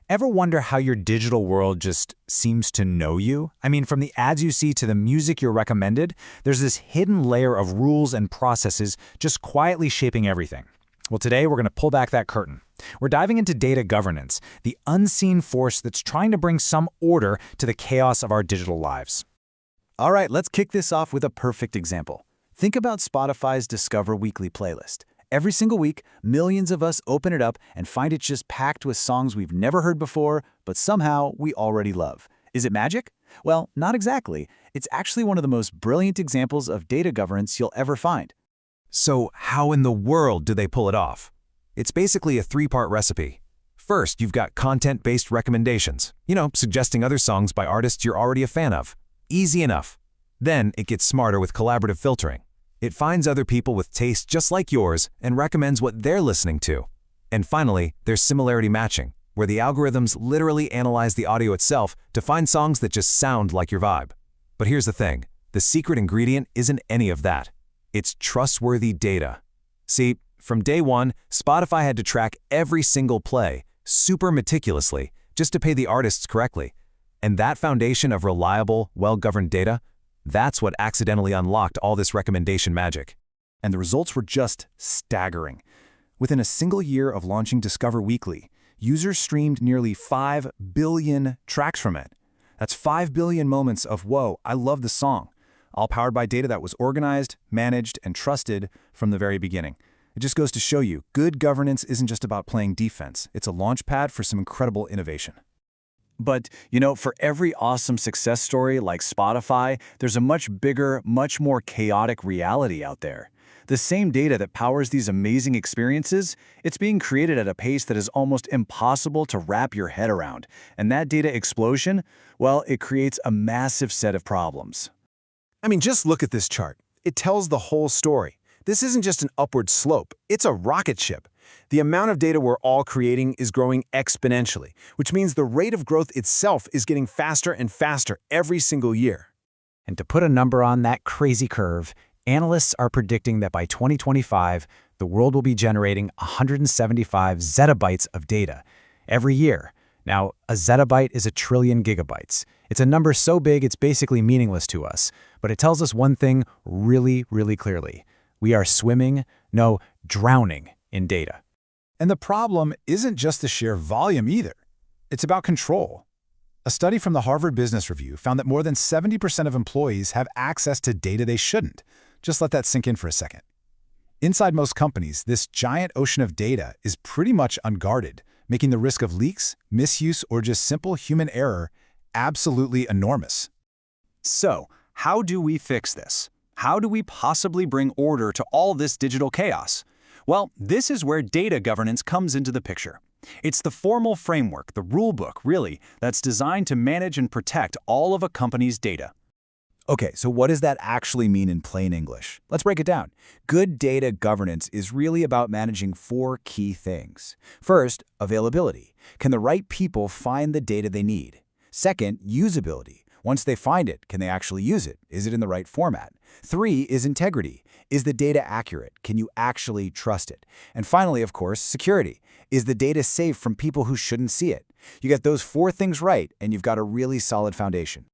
Ever wonder how your digital world just seems to know you? I mean, from the ads you see to the music you're recommended, there's this hidden layer of rules and processes just quietly shaping everything. Well, today we're going to pull back that curtain. We're diving into data governance, the unseen force that's trying to bring some order to the chaos of our digital lives. All right, let's kick this off with a perfect example. Think about Spotify's Discover Weekly playlist. Every single week, millions of us open it up and find it just packed with songs we've never heard before, but somehow we already love. Is it magic? Well, not exactly. It's actually one of the most brilliant examples of data governance you'll ever find. So how in the world do they pull it off? It's basically a three-part recipe. First, you've got content-based recommendations, suggesting other songs by artists you're already a fan of. Easy enough. Then it gets smarter with collaborative filtering. It finds other people with tastes just like yours and recommends what they're listening to. And finally, there's similarity matching, where the algorithms literally analyze the audio itself to find songs that just sound like your vibe. But here's the thing, the secret ingredient isn't any of that. It's trustworthy data. See, from day one, Spotify had to track every single play, super meticulously, just to pay the artists correctly. And that foundation of reliable, well-governed data, that's what accidentally unlocked all this recommendation magic. And the results were just staggering. Within a single year of launching Discover Weekly, users streamed nearly 5 billion tracks from it. That's 5 billion moments of, whoa, I love the song, all powered by data that was organized, managed, and trusted from the very beginning. It just goes to show you, good governance isn't just about playing defense. It's a launch pad for some incredible innovation. But, for every awesome success story like Spotify, there's a much bigger, much more chaotic reality out there. The same data that powers these amazing experiences, it's being created at a pace that is almost impossible to wrap your head around. And that data explosion, well, it creates a massive set of problems. I mean, just look at this chart. It tells the whole story. This isn't just an upward slope, it's a rocket ship. The amount of data we're all creating is growing exponentially, which means the rate of growth itself is getting faster and faster every single year. And to put a number on that crazy curve, analysts are predicting that by 2025, the world will be generating 175 zettabytes of data every year. Now, a zettabyte is a trillion gigabytes. It's a number so big it's basically meaningless to us, but it tells us one thing really, really clearly. We are drowning in data. And the problem isn't just the sheer volume either. It's about control. A study from the Harvard Business Review found that more than 70% of employees have access to data they shouldn't. Just let that sink in for a second. Inside most companies, this giant ocean of data is pretty much unguarded, making the risk of leaks, misuse, or just simple human error absolutely enormous. So, how do we fix this? How do we possibly bring order to all this digital chaos? Well, this is where data governance comes into the picture. It's the formal framework, the rule book, really, that's designed to manage and protect all of a company's data. Okay, so what does that actually mean in plain English? Let's break it down. Good data governance is really about managing 4 key things. First, availability. Can the right people find the data they need? Second, usability. Once they find it, can they actually use it? Is it in the right format? 3 is integrity. Is the data accurate? Can you actually trust it? And finally, of course, security. Is the data safe from people who shouldn't see it? You get those 4 things right, and you've got a really solid foundation.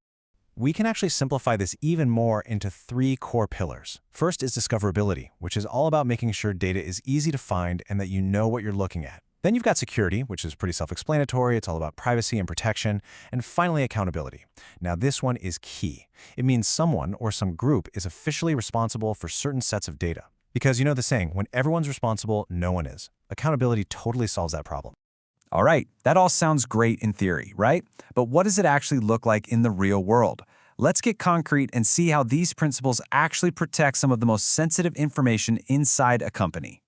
We can actually simplify this even more into 3 core pillars. First is discoverability, which is all about making sure data is easy to find and that you know what you're looking at. Then you've got security, which is pretty self-explanatory. It's all about privacy and protection. And finally, accountability. Now, this one is key. It means someone or some group is officially responsible for certain sets of data. Because you know the saying, when everyone's responsible, no one is. Accountability totally solves that problem. All right, that all sounds great in theory, right? But what does it actually look like in the real world? Let's get concrete and see how these principles actually protect some of the most sensitive information inside a company.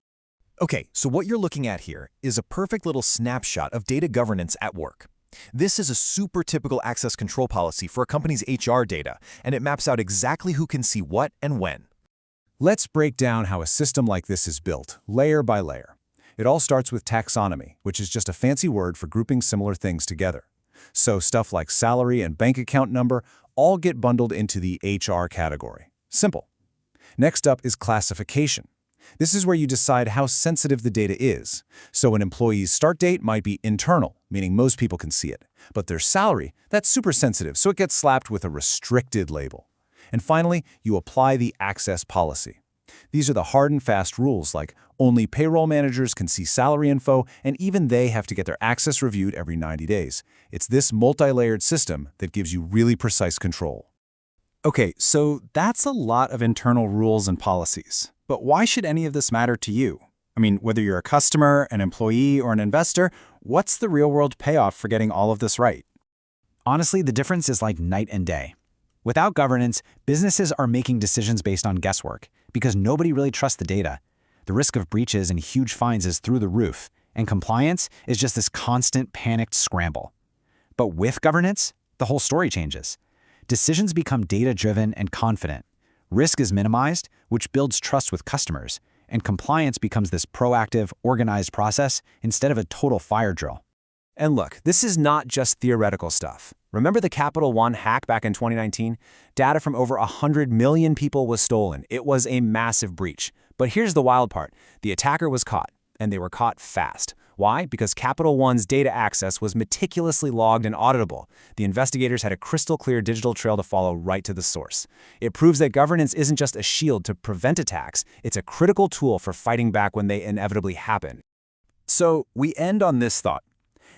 Okay, so what you're looking at here is a perfect little snapshot of data governance at work. This is a super typical access control policy for a company's HR data, and it maps out exactly who can see what and when. Let's break down how a system like this is built, layer by layer. It all starts with taxonomy, which is just a fancy word for grouping similar things together. So stuff like salary and bank account number all get bundled into the HR category. Simple. Next up is classification. This is where you decide how sensitive the data is. So an employee's start date might be internal, meaning most people can see it. But their salary, that's super sensitive, so it gets slapped with a restricted label. And finally, you apply the access policy. These are the hard and fast rules, like only payroll managers can see salary info, and even they have to get their access reviewed every 90 days. It's this multi-layered system that gives you really precise control. Okay, so that's a lot of internal rules and policies. But why should any of this matter to you? I mean, whether you're a customer, an employee, or an investor, what's the real-world payoff for getting all of this right? Honestly, the difference is like night and day. Without governance, businesses are making decisions based on guesswork because nobody really trusts the data. The risk of breaches and huge fines is through the roof, and compliance is just this constant panicked scramble. But with governance, the whole story changes. Decisions become data-driven and confident. Risk is minimized, which builds trust with customers, and compliance becomes this proactive, organized process instead of a total fire drill. And look, this is not just theoretical stuff. Remember the Capital One hack back in 2019? Data from over 100 million people was stolen. It was a massive breach. But here's the wild part. The attacker was caught, and they were caught fast. Why? Because Capital One's data access was meticulously logged and auditable. The investigators had a crystal clear digital trail to follow right to the source. It proves that governance isn't just a shield to prevent attacks, it's a critical tool for fighting back when they inevitably happen. So we end on this thought.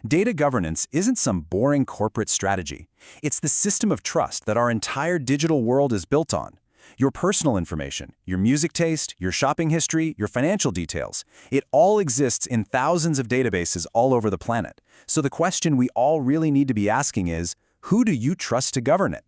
Data governance isn't some boring corporate strategy. It's the system of trust that our entire digital world is built on. Your personal information, your music taste, your shopping history, your financial details, it all exists in thousands of databases all over the planet. So the question we all really need to be asking is, who do you trust to govern it?